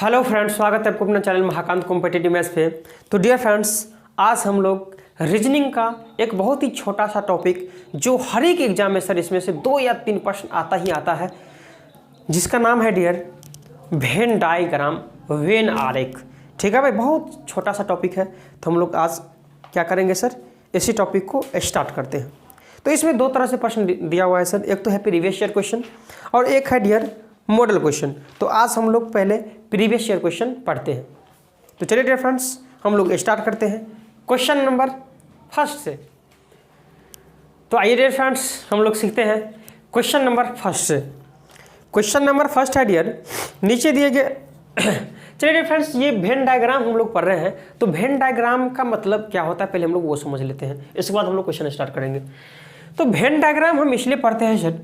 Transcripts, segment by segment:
Hello friends, स्वागत है आपको अपना चैनल महाकांत कॉम्पिटिटिव मैथ्स पे। तो डियर फ्रेंड्स, आज हम लोग रीजनिंग का एक बहुत ही छोटा सा टॉपिक जो हर एक एग्जाम में सर इसमें से 2 या 3 प्रश्न आता ही आता है, जिसका नाम है डियर वेन डायग्राम, वेन आरेख। ठीक है भाई, बहुत छोटा सा टॉपिक है। तो हम लोग आज क्या करेंगे सर, इसी टॉपिक को स्टार्ट करते हैं। तो इसमें 2 तरह से प्रश्न दिया हुआ है सर, एक तो है प्रीवियस ईयर क्वेश्चन और एक है डियर मॉडल क्वेश्चन। तो आज हम लोग पहले प्रीवियस ईयर क्वेश्चन पढ़ते हैं। तो चलिए डियर फ्रेंड्स, हम लोग स्टार्ट करते हैं क्वेश्चन नंबर फर्स्ट से। तो आइए डियर फ्रेंड्स, हम लोग सीखते हैं क्वेश्चन नंबर फर्स्ट से। क्वेश्चन नंबर फर्स्ट है डियर, नीचे दिए गए चलिए डियर फ्रेंड्स, ये वेन डायग्राम हम लोग पढ़ रहे हैं। तो वेन डायग्राम का मतलब क्या होता है पहले हम लोग वो समझ लेते हैं, इसके बाद हम लोग क्वेश्चन स्टार्ट करेंगे। तो वेन डायग्राम हम इसलिए पढ़ते हैं सर,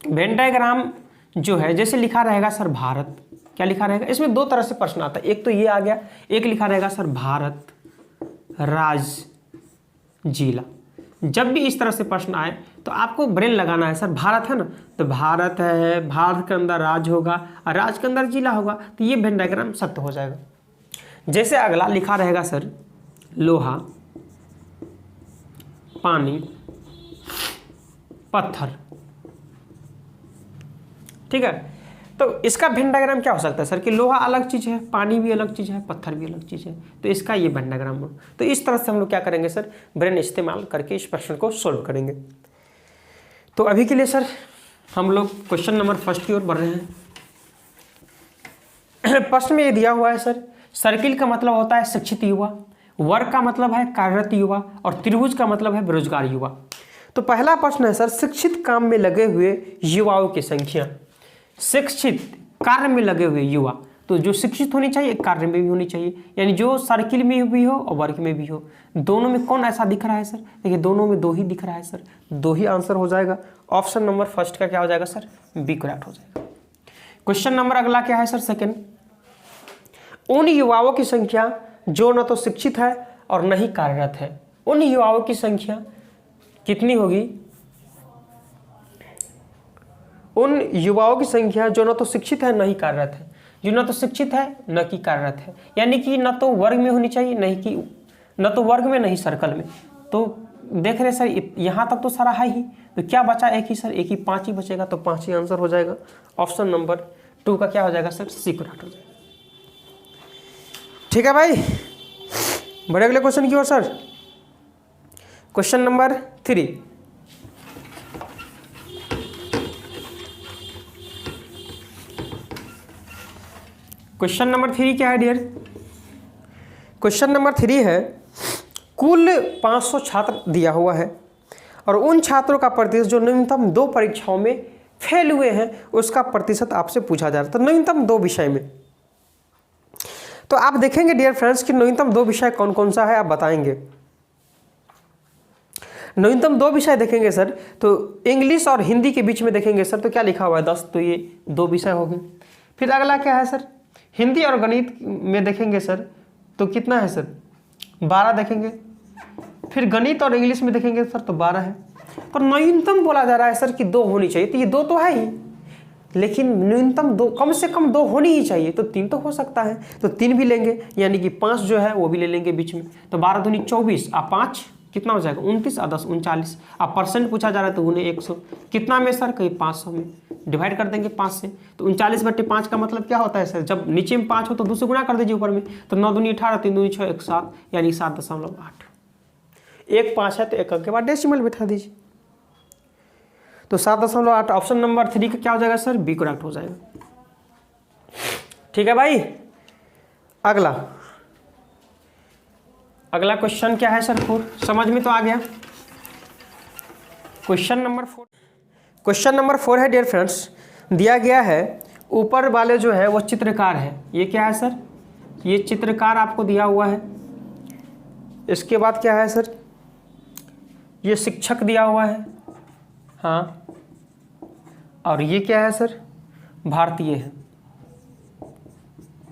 वेन डायग्राम जो है जैसे लिखा रहेगा सर भारत, क्या लिखा रहेगा, इसमें 2 तरह से प्रश्न आता है। एक तो ये आ गया, एक लिखा रहेगा सर भारत राज्य जिला। जब भी इस तरह से प्रश्न आए तो आपको ब्रेन लगाना है। सर भारत है ना, तो भारत है, भारत के अंदर राज्य होगा और राज्य के अंदर जिला होगा, तो ये वेन डायग्राम सत्य हो जाएगा। जैसे अगला लिखा रहेगा सर लोहा, पानी, पत्थर। ठीक है, तो इसका वेन डायग्राम क्या हो सकता है सर कि लोहा अलग चीज़ है, पानी भी अलग चीज़ है, पत्थर भी अलग चीज़ है, तो इसका ये वेन डायग्राम हो। तो इस तरह से हम लोग क्या करेंगे सर, ब्रेन इस्तेमाल करके इस प्रश्न को सोल्व करेंगे। तो अभी के लिए सर हम लोग क्वेश्चन नंबर फर्स्ट की ओर बढ़ रहे हैं। प्रश्न में ये दिया हुआ है सर, सर्किल का मतलब होता है शिक्षित युवा, वर्ग का मतलब है कार्यरत युवा और त्रिभुज का मतलब है बेरोजगार युवा। तो पहला प्रश्न है सर, शिक्षित काम में लगे हुए युवाओं की संख्या। शिक्षित कार्य में लगे हुए युवा, तो जो शिक्षित होनी चाहिए कार्य में भी होनी चाहिए, यानी जो सर्किल में भी हो और वर्ग में भी हो। दोनों में कौन ऐसा दिख रहा है सर, देखिए दोनों में 2 ही दिख रहा है सर, 2 ही आंसर हो जाएगा। ऑप्शन नंबर फर्स्ट का क्या हो जाएगा सर, बी करेक्ट हो जाएगा। क्वेश्चन नंबर अगला क्या है सर, सेकेंड, उन युवाओं की संख्या जो न तो शिक्षित है और न ही कार्यरत है। उन युवाओं की संख्या कितनी होगी, उन युवाओं की संख्या जो न तो शिक्षित है न ही कार्यरत है। जो न तो शिक्षित है न कि कार्यरत है, यानी कि न तो वर्ग में होनी चाहिए, नहीं कि न तो वर्ग में नहीं सर्कल में। तो देख रहे सर यहाँ तक तो सारा है ही, तो क्या बचा, एक ही सर, एक ही 5 ही बचेगा, तो 5 ही आंसर हो जाएगा। ऑप्शन नंबर 2 का क्या हो जाएगा सर, सी करेक्ट हो जाएगा। ठीक है भाई, बढ़े अगले क्वेश्चन की ओर sir. Question number 3, question number 3 क्या है डियर, क्वेश्चन नंबर 3 है, कुल 500 छात्र दिया हुआ है और उन छात्रों का प्रतिशत जो न्यूनतम 2 परीक्षाओं में फेल हुए हैं उसका प्रतिशत आपसे पूछा जा रहा है। तो न्यूनतम 2 विषय में, तो आप देखेंगे डियर फ्रेंड्स कि न्यूनतम 2 विषय कौन कौन सा है, आप बताएंगे। न्यूनतम 2 विषय देखेंगे सर, तो इंग्लिश और हिंदी के बीच में देखेंगे सर, तो क्या लिखा हुआ है 10, तो ये 2 विषय हो गए। फिर अगला क्या है सर, हिंदी और गणित में देखेंगे सर, तो कितना है सर, 12 देखेंगे। फिर गणित और इंग्लिश में देखेंगे सर, तो 12 है। पर न्यूनतम बोला जा रहा है सर कि 2 होनी चाहिए, तो ये 2 तो है ही, लेकिन न्यूनतम 2, कम से कम 2 होनी ही चाहिए, तो 3 तो हो सकता है, तो 3 भी लेंगे, यानी कि 5 जो है वो भी ले लेंगे बीच में। तो 12 दूनी 24 और 5 कितना हो जाएगा, 29 और 10 39। अब परसेंट पूछा जा रहा है तो उन्हें 100 कितना में सर, कहीं 500 में डिवाइड कर देंगे 5 से। तो 39/5 का मतलब क्या होता है सर, जब नीचे में 5 हो तो 2 से गुणा कर दीजिए ऊपर में, तो 9 दूनी 18, 3 दूनी 6, 1 7, यानी 7.8। 1 5 है तो 1 अंक के बाद डेसिमल बैठा दीजिए, तो 7.8। ऑप्शन नंबर 3 का क्या हो जाएगा सर, बी करेक्ट हो जाएगा। ठीक है भाई, अगला क्वेश्चन क्या है सर, 4, समझ में तो आ गया। क्वेश्चन नंबर 4, क्वेश्चन नंबर 4 है डियर फ्रेंड्स, दिया गया है ऊपर वाले जो है वो चित्रकार है। ये क्या है सर, ये चित्रकार आपको दिया हुआ है। इसके बाद क्या है सर, ये शिक्षक दिया हुआ है, हाँ, और ये क्या है सर, भारतीय है,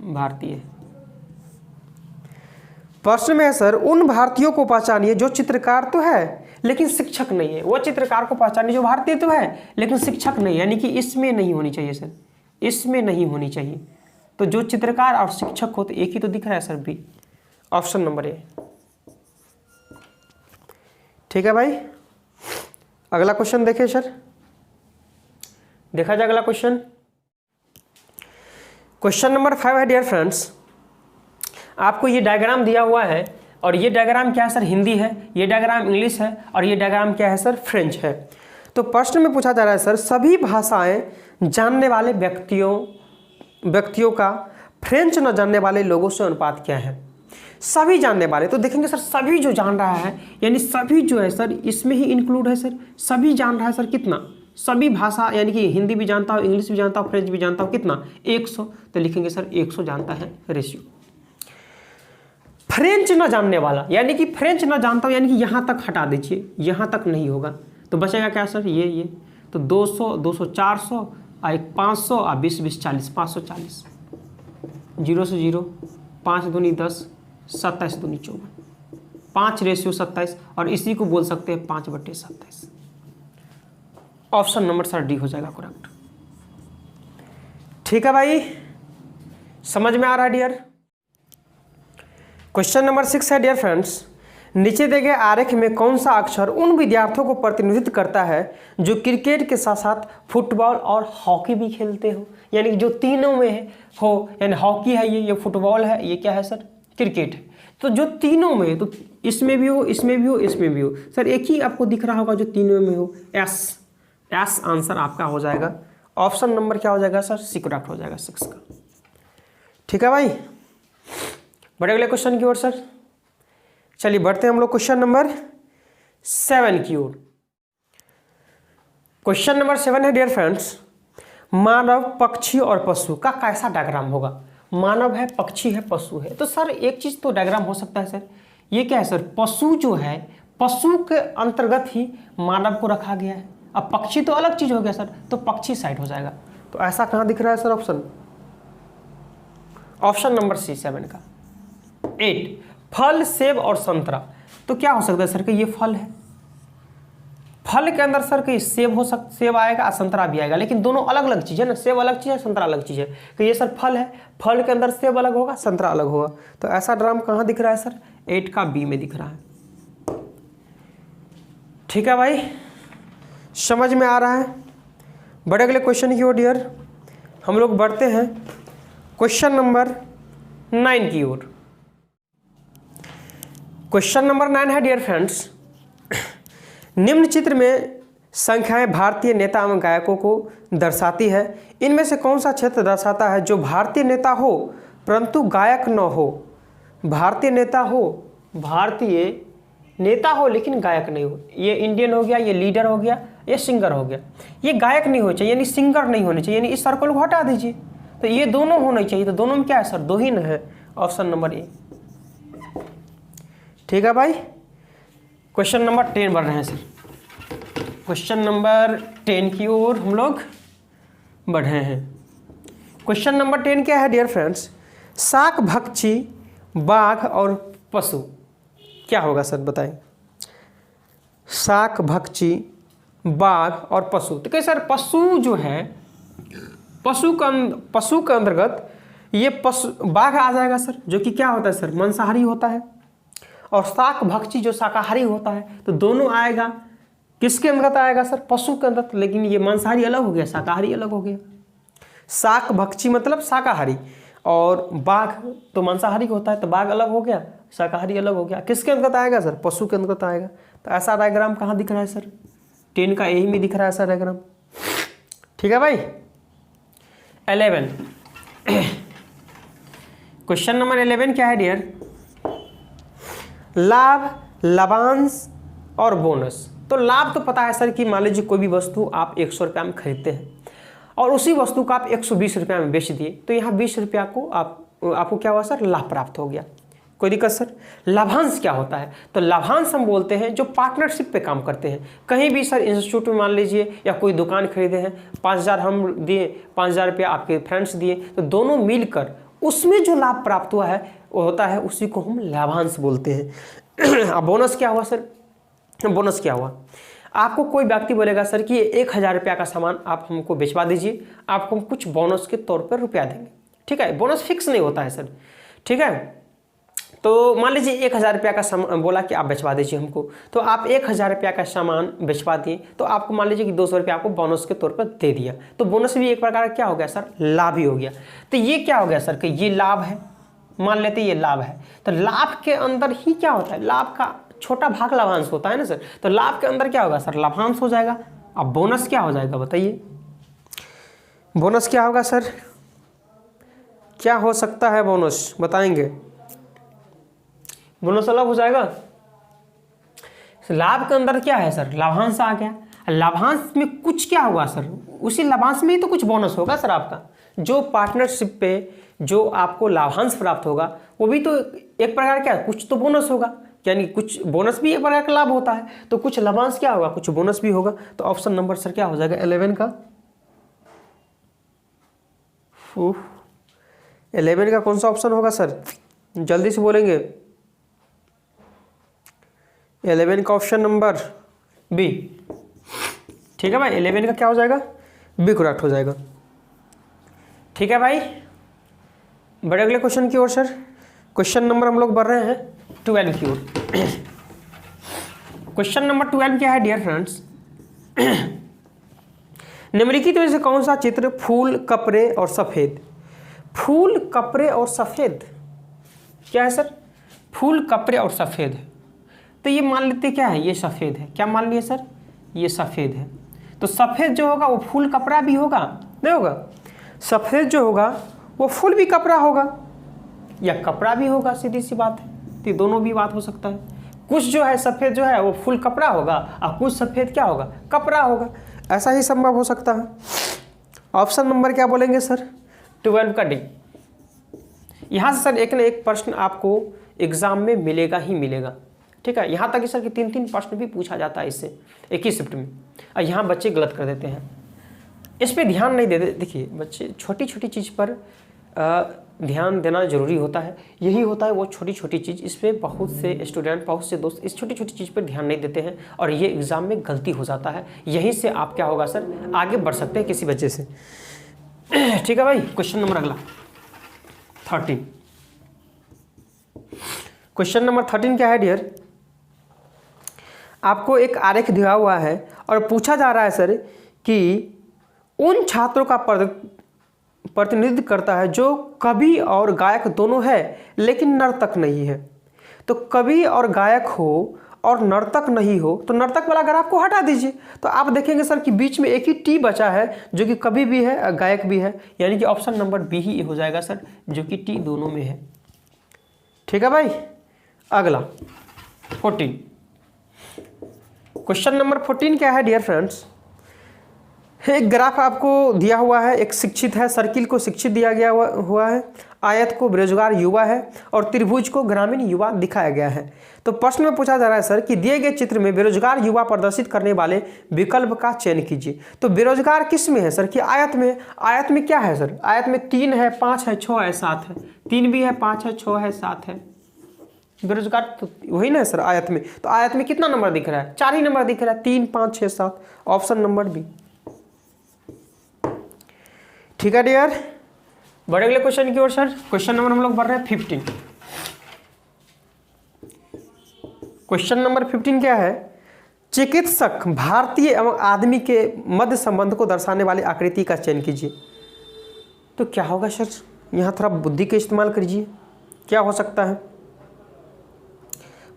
भारतीय। प्रश्न में है सर, उन भारतीयों को पहचानिए जो चित्रकार तो है लेकिन शिक्षक नहीं है। वो चित्रकार को पहचानिए जो भारतीय तो है लेकिन शिक्षक नहीं, यानी कि इसमें नहीं होनी चाहिए सर, इसमें नहीं होनी चाहिए। तो जो चित्रकार और शिक्षक होते एक ही तो दिख रहा है sir, B, option number A. ठीक है भाई, अगला क्वेश्चन देखिए सर, देखा जाए अगला क्वेश्चन। क्वेश्चन नंबर 5 है डियर फ्रेंड्स, आपको ये डायग्राम दिया हुआ है और ये डायग्राम क्या है सर, हिंदी है, ये डायग्राम इंग्लिश है और ये डायग्राम क्या है सर, फ्रेंच है। तो प्रश्न में पूछा जा रहा है सर, सभी भाषाएं जानने वाले व्यक्तियों का फ्रेंच न जानने वाले लोगों से अनुपात क्या है। सभी जानने वाले, तो देखेंगे सर सभी जो जान रहा है, यानी सभी जो है सर इसमें ही इंक्लूड है सर, सभी जान रहा है सर कितना, सभी भाषा यानी कि हिंदी भी जानता हो, इंग्लिश भी जानता हो, फ्रेंच भी जानता हो, कितना 100, तो लिखेंगे सर 100 जानता है रेशियो। फ्रेंच न जानने वाला, यानी कि फ्रेंच न जानता हूँ, यानी कि यहाँ तक हटा दीजिए, यहाँ तक नहीं होगा, तो बचेगा क्या सर, ये तो 200, 200, 400 और 500 और 20, 20, 40, 540, 0 से 0, 5 दूनी 10, 27 दूनी 54, 5:27, और इसी को बोल सकते हैं 5/27। ऑप्शन नंबर सर डी हो जाएगा करेक्ट। ठीक है भाई, समझ में आ रहा है डियर। क्वेश्चन नंबर 6 है डियर फ्रेंड्स, नीचे दिए गए आरेख में कौन सा अक्षर उन विद्यार्थियों को प्रतिनिधित्व करता है जो क्रिकेट के साथ साथ फुटबॉल और हॉकी भी खेलते हो, यानी कि जो तीनों में है हो, यानी हॉकी है ये फुटबॉल है, ये क्या है सर, क्रिकेट है। तो जो तीनों में, तो इसमें भी हो, इसमें भी हो, इसमें भी हो सर, एक ही आपको दिख रहा होगा जो तीनों में हो, एस आंसर आपका हो जाएगा। ऑप्शन नंबर क्या हो जाएगा सर, सी करेक्ट हो जाएगा 6 का। ठीक है भाई, बढ़े अगले क्वेश्चन की ओर सर। चलिए बढ़ते हैं हम लोग क्वेश्चन नंबर 7 की ओर। क्वेश्चन नंबर 7 है डियर फ्रेंड्स, मानव, पक्षी और पशु का कैसा डायग्राम होगा। मानव है, पक्षी है, पशु है, तो सर एक चीज तो डायग्राम हो सकता है सर, ये क्या है सर, पशु जो है, पशु के अंतर्गत ही मानव को रखा गया है। अब पक्षी तो अलग चीज हो गया सर, तो पक्षी साइड हो जाएगा। तो ऐसा कहां दिख रहा है सर, ऑप्शन नंबर सी 7 का। 8 फल, सेब और संतरा, तो क्या हो सकता है सर कि ये फल है, फल के अंदर सर कि सेब हो सकता, सेब आएगा और संतरा भी आएगा, लेकिन दोनों अलग अलग चीज़ है ना, सेब अलग चीज़ है, संतरा अलग चीज़ है। तो ये सर फल है, फल के अंदर सेब अलग होगा, संतरा अलग होगा। तो ऐसा ड्राम कहाँ दिख रहा है सर, 8 का बी में दिख रहा है। ठीक है भाई, समझ में आ रहा है। बड़े अगले क्वेश्चन की ओर डियर हम लोग बढ़ते हैं क्वेश्चन नंबर 9 की ओर। क्वेश्चन नंबर 9 है डियर फ्रेंड्स, निम्न चित्र में संख्याएं भारतीय नेता एवं गायकों को दर्शाती है, इनमें से कौन सा क्षेत्र दर्शाता है जो भारतीय नेता हो परंतु गायक न हो। भारतीय नेता हो लेकिन गायक नहीं हो, ये इंडियन हो गया, ये लीडर हो गया, ये सिंगर हो गया। ये गायक नहीं होना चाहिए, यानी सिंगर नहीं होने चाहिए, यानी इस सर्कल को हटा दीजिए, तो ये दोनों होने चाहिए। तो दोनों में क्या है सर, दो ही न है, ऑप्शन नंबर ए। ठीक है भाई, क्वेश्चन नंबर 10 बढ़ रहे हैं सर, क्वेश्चन नंबर 10 की ओर हम लोग बढ़ रहे हैं। क्वेश्चन नंबर 10 क्या है डियर फ्रेंड्स, शाक भक्षी, बाघ और पशु क्या होगा सर, बताएं। शाक भक्षी, बाघ और पशु, तो क्या सर, पशु जो है, पशु के अंतर्गत ये बाघ आ जाएगा सर, जो कि क्या होता है सर, मांसाहारी होता है, और शाक भक्षी जो शाकाहारी होता है, तो दोनों आएगा, किसके अंतर्गत आएगा सर, पशु के अंतर्गत। लेकिन ये मांसाहारी अलग हो गया, शाकाहारी अलग हो गया। शाक भक्षी मतलब शाकाहारी, और बाघ तो मांसाहारी होता है, तो बाघ अलग हो गया, शाकाहारी अलग हो गया। किसके अंतर्गत आएगा सर, पशु के अंतर्गत आएगा। तो ऐसा डायग्राम कहाँ दिख रहा है सर, 10 का यही में दिख रहा है ऐसा डायग्राम। ठीक है भाई, 11 क्वेश्चन नंबर 11 क्या है डियर, लाभ, लाभांश और बोनस। तो लाभ तो पता है सर कि मान लीजिए कोई भी वस्तु आप 100 रुपया में खरीदते हैं और उसी वस्तु को आप 120 रुपया में बेच दिए, तो यहाँ 20 रुपया को आपको क्या हुआ सर, लाभ प्राप्त हो गया, कोई दिक्कत सर। लाभांश क्या होता है, तो लाभांश हम बोलते हैं जो पार्टनरशिप पे काम करते हैं। कहीं भी सर इंस्टीट्यूट में मान लीजिए या कोई दुकान खरीदे हैं, 5000 हम दिए, 5000 रुपया आपके फ्रेंड्स दिए, तो दोनों मिलकर उसमें जो लाभ प्राप्त हुआ है वो होता है, उसी को हम लाभांश बोलते हैं। अब बोनस क्या हुआ सर, बोनस क्या हुआ, आपको कोई व्यक्ति बोलेगा सर कि 1000 रुपया का सामान आप हमको बेचवा दीजिए, आपको हम कुछ बोनस के तौर पर रुपया देंगे, ठीक है, बोनस फिक्स नहीं होता है सर, ठीक है। तो मान लीजिए 1000 रुपया का सामान बोला कि आप बेचवा दीजिए हमको, तो आप 1000 रुपया का सामान बेचवा दिए, तो आपको मान लीजिए कि 200 रुपया आपको बोनस के तौर पर दे दिया, तो बोनस भी एक प्रकार का क्या हो गया सर, लाभ ही हो गया। तो ये क्या हो गया सर कि ये लाभ है, मान लेते ये लाभ है, तो लाभ के अंदर ही क्या होता है, लाभ का छोटा भाग लाभांश होता है ना सर, तो लाभ के अंदर क्या होगा सर, लाभांश हो जाएगा। अब बोनस क्या हो जाएगा बताइए, बोनस क्या होगा सर, क्या हो सकता है बोनस बताएंगे, बोनस अलग हो जाएगा। लाभ के अंदर क्या है सर, लाभांश आ गया, लाभांश में कुछ क्या होगा सर, उसी लाभांश में ही तो कुछ बोनस होगा सर आपका, जो पार्टनरशिप पे जो आपको लाभांश प्राप्त होगा वो भी तो एक प्रकार क्या है, कुछ तो बोनस होगा, यानी कुछ बोनस भी एक प्रकार का लाभ होता है, तो कुछ लाभांश क्या होगा, कुछ बोनस भी होगा। तो ऑप्शन नंबर सर क्या हो जाएगा 11 का, 11 का कौन सा ऑप्शन होगा सर, जल्दी से बोलेंगे। 11 का ऑप्शन नंबर बी, ठीक है भाई, 11 का क्या हो जाएगा, बी करेक्ट हो जाएगा। ठीक है भाई, बड़े अगले क्वेश्चन की ओर सर, क्वेश्चन नंबर हम लोग बढ़ रहे हैं 12 की ओर। क्वेश्चन नंबर 12 क्या है डियर फ्रेंड्स, निम्नलिखित में से कौन सा चित्र फूल, कपड़े और सफेद, फूल, कपड़े और सफेद क्या है सर, फूल, कपड़े और सफेद है, तो ये मान लेते क्या है, ये सफेद है, क्या मान लिए सर, ये सफेद है, तो सफेद जो होगा वो फूल कपड़ा भी होगा, नहीं होगा, सफेद जो होगा वो फूल भी कपड़ा होगा या कपड़ा भी होगा, सीधी सी बात है, तो दोनों भी बात हो सकता है, कुछ जो है सफेद जो है वो फूल कपड़ा होगा और कुछ सफेद क्या होगा, कपड़ा होगा, ऐसा ही संभव हो सकता है। ऑप्शन नंबर क्या बोलेंगे सर, 12 का डी। यहाँ से सर एक न एक प्रश्न आपको एग्जाम में मिलेगा ही मिलेगा, ठीक है, यहाँ तक कि सर कि 3-3 प्रश्न भी पूछा जाता है इससे एक ही शिफ्ट में, और यहाँ बच्चे गलत कर देते हैं, इस पर ध्यान नहीं देते। देखिए बच्चे छोटी छोटी चीज़ पर ध्यान देना जरूरी होता है, यही होता है वो छोटी छोटी चीज़, इस पर बहुत से स्टूडेंट, बहुत से दोस्त इस छोटी छोटी चीज़ पर ध्यान नहीं देते हैं और ये एग्ज़ाम में गलती हो जाता है, यहीं से आप क्या होगा सर, आगे बढ़ सकते हैं किसी वजह से। ठीक है भाई, क्वेश्चन नंबर अगला 13, क्वेश्चन नंबर 13 क्या है डियर, आपको एक आरेख दिया हुआ है और पूछा जा रहा है सर कि उन छात्रों का प्रतिनिधित्व करता है जो कवि और गायक दोनों है लेकिन नर्तक नहीं है। तो कवि और गायक हो और नर्तक नहीं हो, तो नर्तक वाला अगर आपको हटा दीजिए तो आप देखेंगे सर कि बीच में एक ही टी बचा है जो कि कवि भी है और गायक भी है, यानी कि ऑप्शन नंबर बी ही हो जाएगा सर, जो कि टी दोनों में है। ठीक है भाई, अगला 14, क्वेश्चन नंबर 14 क्या है डियर फ्रेंड्स, एक ग्राफ आपको दिया हुआ है, एक शिक्षित है, सर्किल को शिक्षित दिया गया हुआ है, आयत को बेरोजगार युवा है और त्रिभुज को ग्रामीण युवा दिखाया गया है। तो प्रश्न में पूछा जा रहा है सर कि दिए गए चित्र में बेरोजगार युवा प्रदर्शित करने वाले विकल्प का चयन कीजिए। तो बेरोजगार किस में है सर कि आयत में, आयत में क्या है सर, आयत में 3 है, 5 है, 6 है, 7 है, 3 भी है, 5 है, 6 है, 7 है, बेरोजगार तो वही ना है सर आयत में। तो आयत में कितना नंबर दिख रहा है, 4 ही नंबर दिख रहा है, 3, 5, 6, 7, ऑप्शन नंबर बी। ठीक है डियर, बड़े अगले क्वेश्चन की ओर सर, क्वेश्चन नंबर हम लोग बढ़ रहे हैं 15। क्वेश्चन नंबर 15 क्या है, चिकित्सक भारतीय एवं आदमी के मध्य संबंध को दर्शाने वाली आकृति का चयन कीजिए। तो क्या होगा सर, यहाँ थोड़ा बुद्धि का इस्तेमाल करिए, क्या हो सकता है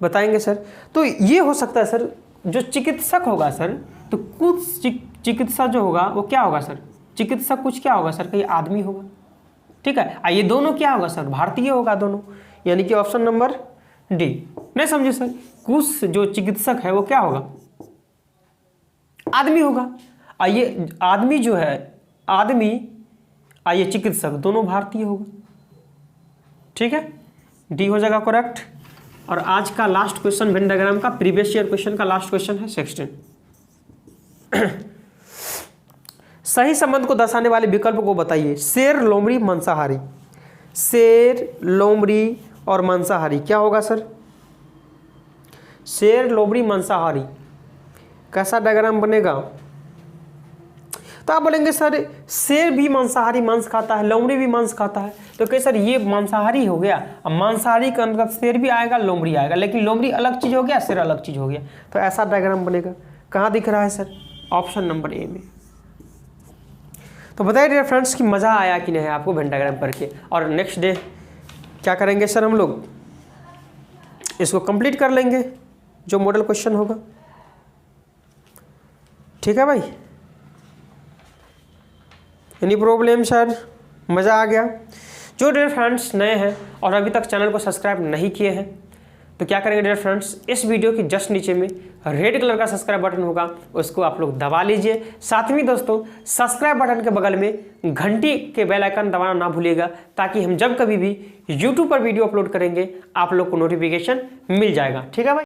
बताएंगे सर। तो ये हो सकता है सर, जो चिकित्सक होगा सर, तो कुछ चिकित्सा जो होगा वो क्या होगा सर, चिकित्सक कुछ क्या होगा सर, कहीं आदमी होगा, ठीक है, ये दोनों क्या होगा सर, भारतीय होगा दोनों, यानी कि ऑप्शन नंबर डी। नहीं समझे सर, कुछ जो चिकित्सक है वो क्या होगा, आदमी होगा, ये आदमी जो है, आदमी ये चिकित्सक दोनों भारतीय होगा। ठीक है, डी हो जाएगा करेक्ट। और आज का लास्ट क्वेश्चन वेन डायग्राम का, प्रीवियस ईयर क्वेश्चन का लास्ट क्वेश्चन है 16। सही संबंध को दर्शाने वाले विकल्प को बताइए। शेर, लोमड़ी, मांसाहारी, शेर, लोमड़ी और मांसाहारी क्या होगा सर, शेर, लोमड़ी, मांसाहारी कैसा डायग्राम बनेगा। तो आप बोलेंगे सर शेर भी मांसाहारी मांस खाता है, लोमड़ी भी मांस खाता है, तो कहे सर ये मांसाहारी हो गया। अब मांसाहारी का अंतर्गत शेर भी आएगा, लोमड़ी आएगा, लेकिन लोमड़ी अलग चीज़ हो गया, शेर अलग चीज़ हो गया। तो ऐसा डायग्राम बनेगा। कहाँ दिख रहा है सर? ऑप्शन नंबर ए में। तो बताइए डियर फ्रेंड्स कि मज़ा आया कि नहीं आपको वेन डायग्राम पढ़ के। और नेक्स्ट डे क्या करेंगे सर, हम लोग इसको कंप्लीट कर लेंगे जो मॉडल क्वेश्चन होगा। ठीक है भाई, एनी प्रॉब्लम सर? मज़ा आ गया? जो डियर फ्रेंड्स नए हैं और अभी तक चैनल को सब्सक्राइब नहीं किए हैं तो क्या करेंगे डियर फ्रेंड्स, इस वीडियो के जस्ट नीचे में रेड कलर का सब्सक्राइब बटन होगा, उसको आप लोग दबा लीजिए। साथ में दोस्तों सब्सक्राइब बटन के बगल में घंटी के बेल आइकन दबाना ना भूलिएगा, ताकि हम जब कभी भी यूट्यूब पर वीडियो अपलोड करेंगे आप लोग को नोटिफिकेशन मिल जाएगा। ठीक है भाई।